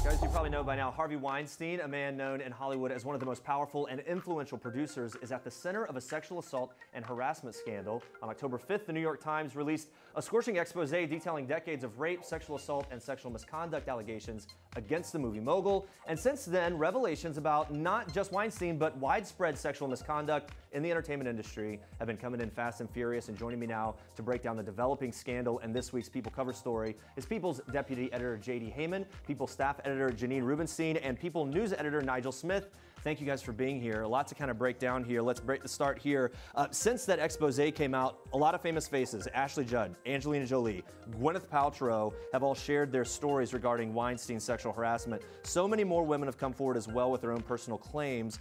As you probably know by now, Harvey Weinstein, a man known in Hollywood as one of the most powerful and influential producers, is at the center of a sexual assault and harassment scandal. On October 5th, the New York Times released a scorching expose detailing decades of rape, sexual assault, and sexual misconduct allegations against the movie mogul. And since then, revelations about not just Weinstein, but widespread sexual misconduct in the entertainment industry have been coming in fast and furious. And joining me now to break down the developing scandal and this week's People cover story is People's deputy editor J.D. Heyman, People staff editor Janine Rubenstein, and People news editor Nigel Smith. Thank you guys for being here. A lot to kind of break down here. Let's break the start here. Since that expose came out, a lot of famous faces, Ashley Judd, Angelina Jolie, Gwyneth Paltrow, have all shared their stories regarding Weinstein's sexual harassment. So many more women have come forward as well with their own personal claims.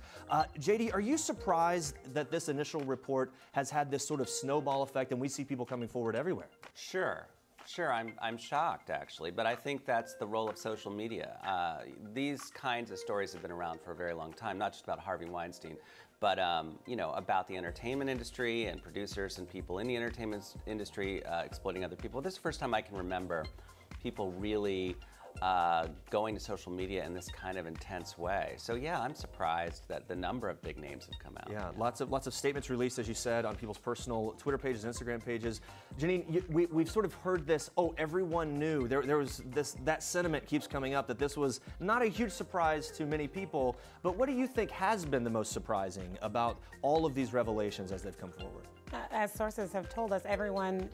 JD, are you surprised that this initial report has had this sort of snowball effect and we see people coming forward everywhere? Sure, I'm shocked actually, but I think that's the role of social media. These kinds of stories have been around for a very long time, not just about Harvey Weinstein, but you know, about the entertainment industry and producers and people in the entertainment industry exploiting other people. This is the first time I can remember people really going to social media in this kind of intense way. So yeah, I'm surprised that the number of big names have come out. Yeah, lots of statements released, as you said, on people's personal Twitter pages, Instagram pages. Janine, we've sort of heard this, oh, everyone knew. There was that sentiment keeps coming up that this was not a huge surprise to many people, but what do you think has been the most surprising about all of these revelations as they've come forward? As sources have told us, everyone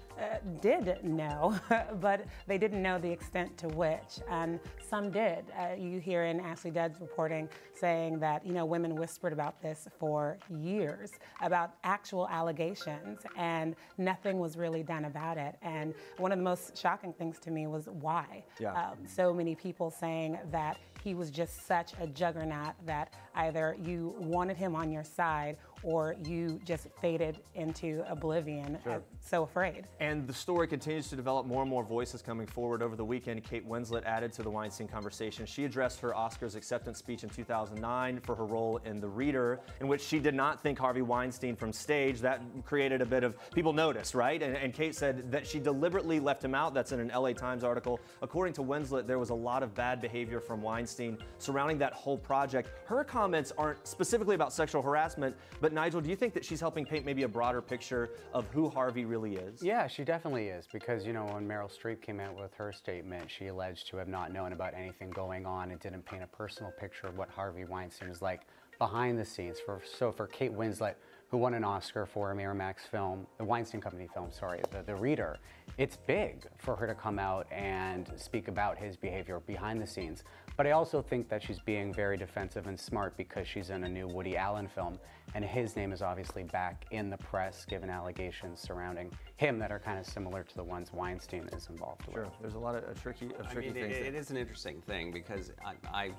did know, but they didn't know the extent to which, and some did. You hear in Ashley Judd's reporting saying that, you know, women whispered about this for years, about actual allegations, and nothing was really done about it. And one of the most shocking things to me was why. Yeah. So many people saying that he was just such a juggernaut that either you wanted him on your side or you just faded into oblivion, Sure. So afraid. And the story continues to develop, more and more voices coming forward. Over the weekend, Kate Winslet added to the Weinstein conversation. She addressed her Oscars acceptance speech in 2009 for her role in The Reader, in which she did not thank Harvey Weinstein from stage. That created a bit of people notice, right? And Kate said that she deliberately left him out. That's in an LA Times article. According to Winslet, there was a lot of bad behavior from Weinstein surrounding that whole project. Her comments aren't specifically about sexual harassment, but Nigel, do you think that she's helping paint maybe a broader picture of who Harvey really is? Yeah, she definitely is, because, you know, when Meryl Streep came out with her statement, she alleged to have not known about anything going on and didn't paint a personal picture of what Harvey Weinstein is like behind the scenes. So for Kate Winslet, who won an Oscar for a Miramax film, the Weinstein Company film, sorry, The Reader, it's big for her to come out and speak about his behavior behind the scenes. But I also think that she's being very defensive and smart because she's in a new Woody Allen film, and his name is obviously back in the press, given allegations surrounding him that are kind of similar to the ones Weinstein is involved with. Sure, there's a lot of tricky things. It is an interesting thing because I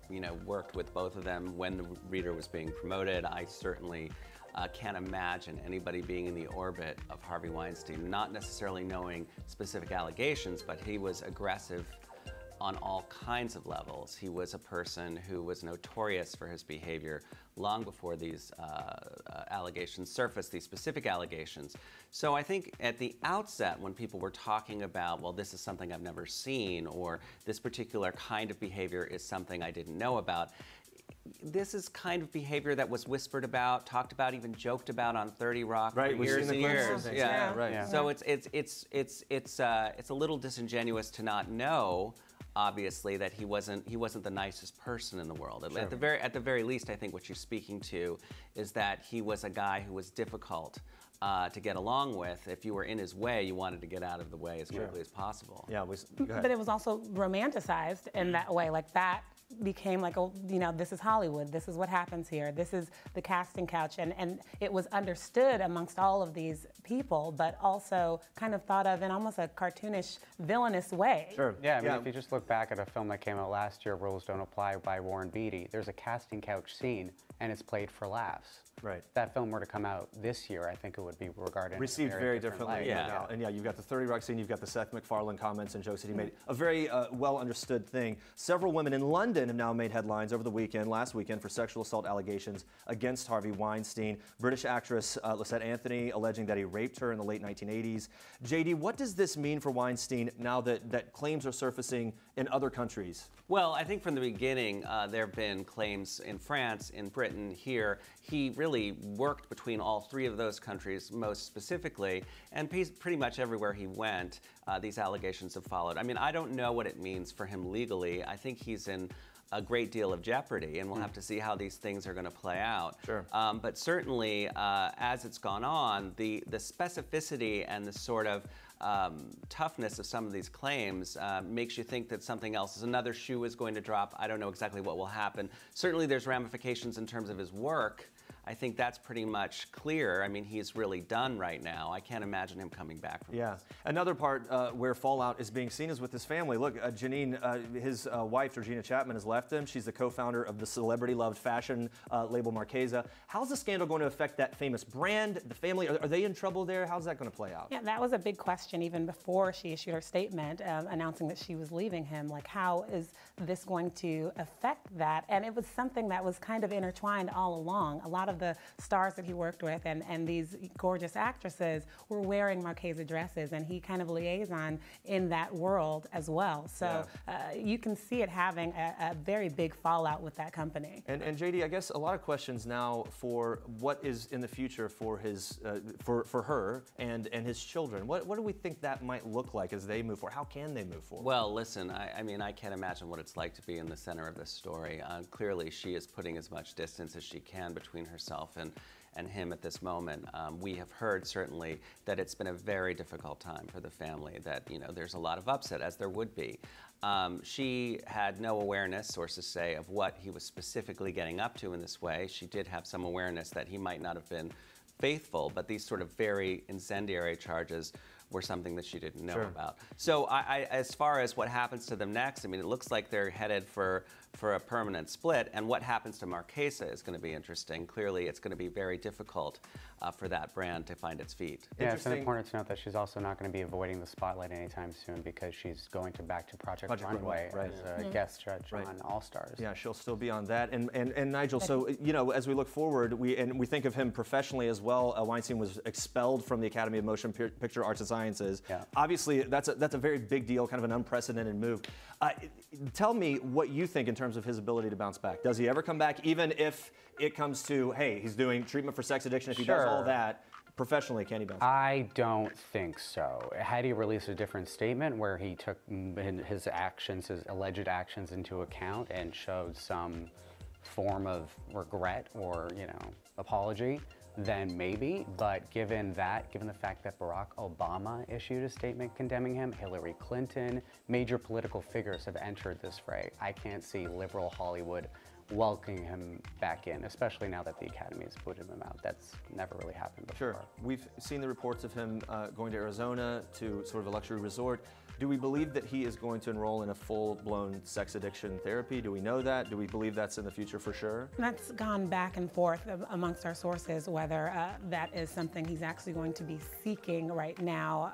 you know, worked with both of them when The Reader was being promoted. I certainly can't imagine anybody being in the orbit of Harvey Weinstein, not necessarily knowing specific allegations, but he was aggressive on all kinds of levels. He was a person who was notorious for his behavior long before these allegations surfaced, these specific allegations. So I think at the outset, when people were talking about, well, this is something I've never seen, or this particular kind of behavior is something I didn't know about, this is kind of behavior that was whispered about, talked about, even joked about on 30 Rock for years and years. Yeah, right. Yeah. So it's a little disingenuous to not know, obviously, that he wasn't the nicest person in the world. Sure. At the very least, I think what you're speaking to is that he was a guy who was difficult to get along with. If you were in his way, you wanted to get out of the way as quickly as possible. Yeah, go ahead. But it was also romanticized in that way, like that became like, oh, you know, this is Hollywood, this is what happens here, this is the casting couch, and it was understood amongst all of these people, but also kind of thought of in almost a cartoonish, villainous way. Sure. Yeah, I mean, if you just look back at a film that came out last year, Rules Don't Apply by Warren Beatty, there's a casting couch scene and it's played for laughs. Right. If that film were to come out this year, I think it would be regarded received in a very different differently. light. Yeah. And yeah, you've got the 30 Rock scene, you've got the Seth MacFarlane comments and jokes that he made. A very well understood thing. Several women in London have now made headlines over the weekend, last weekend, for sexual assault allegations against Harvey Weinstein. British actress Lysette Anthony alleging that he raped her in the late 1980s. JD, what does this mean for Weinstein now that claims are surfacing in other countries? Well, I think from the beginning, there have been claims in France, in Britain, here. He really worked between all three of those countries most specifically, and pretty much everywhere he went, these allegations have followed. I mean, I don't know what it means for him legally. I think he's in a great deal of jeopardy, and we'll have to see how these things are going to play out. Sure. But certainly, as it's gone on, the specificity and the sort of toughness of some of these claims makes you think that something else is another shoe is going to drop. I don't know exactly what will happen. Certainly there's ramifications in terms of his work. I think that's pretty much clear. I mean, he's really done right now. I can't imagine him coming back from this. Another part where fallout is being seen is with his family. Look, Janine, his wife, Georgina Chapman, has left him. She's the co-founder of the celebrity-loved fashion label Marchesa. How's the scandal going to affect that famous brand, the family? Are they in trouble there? How's that going to play out? Yeah, that was a big question even before she issued her statement announcing that she was leaving him. Like, how is this going to affect that? And it was something that was kind of intertwined all along. A lot of the stars that he worked with and these gorgeous actresses were wearing Marchesa dresses, and he kind of liaison in that world as well. So you can see it having a very big fallout with that company. And JD, I guess a lot of questions now for what is in the future for his for her and his children. What do we think that might look like as they move forward? How can they move forward? Well, listen, I mean, I can't imagine what it's like to be in the center of this story. Clearly, she is putting as much distance as she can between herself and him at this moment. We have heard certainly that it's been a very difficult time for the family, that, you know, there's a lot of upset, as there would be. She had no awareness, sources say, of what he was specifically getting up to in this way. She did have some awareness that he might not have been faithful, but these sort of very incendiary charges were something that she didn't know about. So as far as what happens to them next, I mean, it looks like they're headed for a permanent split, and what happens to Marchesa is going to be interesting. Clearly, it's going to be very difficult for that brand to find its feet. Yeah, it's important to note that she's also not going to be avoiding the spotlight anytime soon, because she's going back to Project Runway as a guest judge on All Stars. Yeah, she'll still be on that. And Nigel, so, you know, as we look forward, we think of him professionally as well. Weinstein was expelled from the Academy of Motion Picture Arts and Sciences. Yeah. Obviously, that's a very big deal, kind of an unprecedented move. Tell me what you think in terms of his ability to bounce back. Does he ever come back, even if it comes to, hey, he's doing treatment for sex addiction, if he does all that, professionally, can he bounce back? I don't think so. Had he released a different statement where he took his actions, his alleged actions into account and showed some form of regret or, you know, apology, then maybe. But given the fact that Barack Obama issued a statement condemning him, Hillary Clinton, major political figures have entered this fray, I can't see liberal Hollywood welcoming him back in, especially now that the Academy has booted him out. That's never really happened before. Sure. We've seen the reports of him going to Arizona to sort of a luxury resort. Do we believe that he is going to enroll in a full-blown sex addiction therapy? Do we know that? Do we believe that's in the future for sure? That's gone back and forth amongst our sources, whether that is something he's actually going to be seeking right now.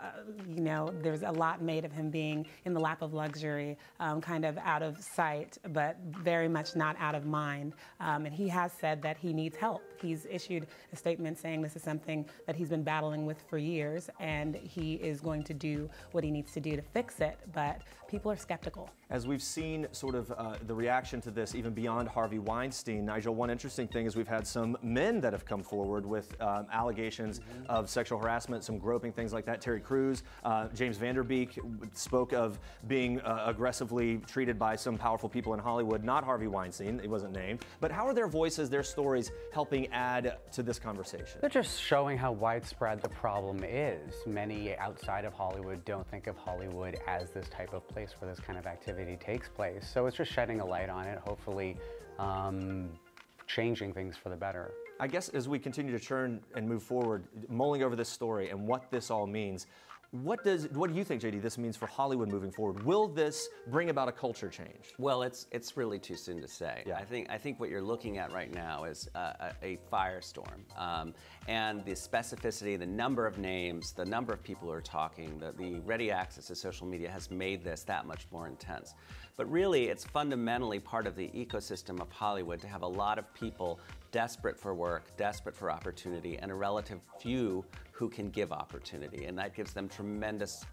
You know, there's a lot made of him being in the lap of luxury, kind of out of sight, but very much not out of mind. And he has said that he needs help. He's issued a statement saying this is something that he's been battling with for years, and he is going to do what he needs to do to fix it, but people are skeptical. As we've seen sort of the reaction to this, even beyond Harvey Weinstein, Nigel, one interesting thing is we've had some men that have come forward with allegations of sexual harassment, some groping, things like that. Terry Crews, James Van Der Beek spoke of being aggressively treated by some powerful people in Hollywood, not Harvey Weinstein, he wasn't named. But how are their voices, their stories, helping add to this conversation? They're just showing how widespread the problem is. Many outside of Hollywood don't think of Hollywood as this type of place where this kind of activity takes place. So it's just shedding a light on it, hopefully changing things for the better. I guess as we continue to churn and move forward, mulling over this story and what this all means, What do you think, JD, this means for Hollywood moving forward? Will this bring about a culture change? Well, it's really too soon to say. Yeah. I think what you're looking at right now is a firestorm, and the specificity, the number of names, the number of people who are talking, the ready access to social media has made this that much more intense. But really, it's fundamentally part of the ecosystem of Hollywood to have a lot of people desperate for work, desperate for opportunity, and a relative few who can give opportunity, and that gives them tremendous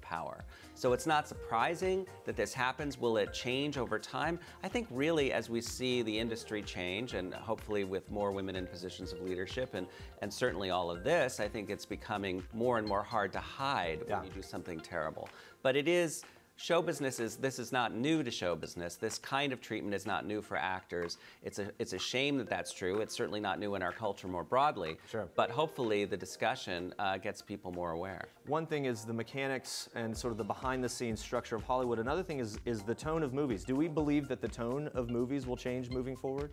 power. So it's not surprising that this happens. Will it change over time? I think really as we see the industry change, and hopefully with more women in positions of leadership, and certainly all of this, I think it's becoming more and more hard to hide when you do something terrible. But it is, show business this is not new to show business. This kind of treatment is not new for actors. It's a shame that that's true. It's certainly not new in our culture more broadly. Sure. But hopefully the discussion gets people more aware. One thing is the mechanics and sort of the behind-the-scenes structure of Hollywood. Another thing is the tone of movies. Do we believe that the tone of movies will change moving forward?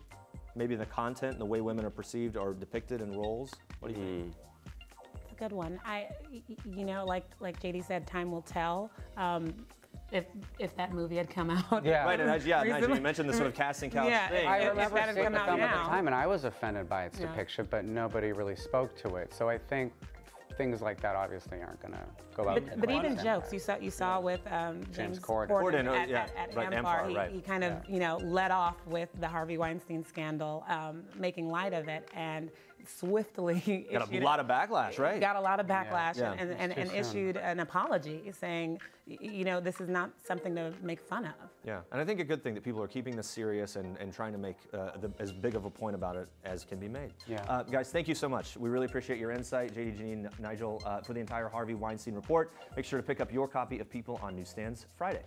Maybe the content and the way women are perceived or depicted in roles? What do you think? It's a good one. You know, like JD said, time will tell. If that movie had come out. Yeah. Right, and Nigel, you mentioned the sort of casting couch thing. I if remember that had seeing come the out film at now. the time, and I was offended by its depiction, but nobody really spoke to it. So I think things like that obviously aren't going to go out. But even jokes, you saw with James Corden at Empire. Right. He kind of led off with the Harvey Weinstein scandal, making light of it, and swiftly got a lot of backlash, right? Got a lot of backlash, Yeah. and issued an apology saying, this is not something to make fun of. Yeah, and I think a good thing that people are keeping this serious and trying to make as big of a point about it as can be made. Yeah. Guys, thank you so much. We really appreciate your insight, JD, Janine, Nigel, for the entire Harvey Weinstein report. Make sure to pick up your copy of People on newsstands Friday.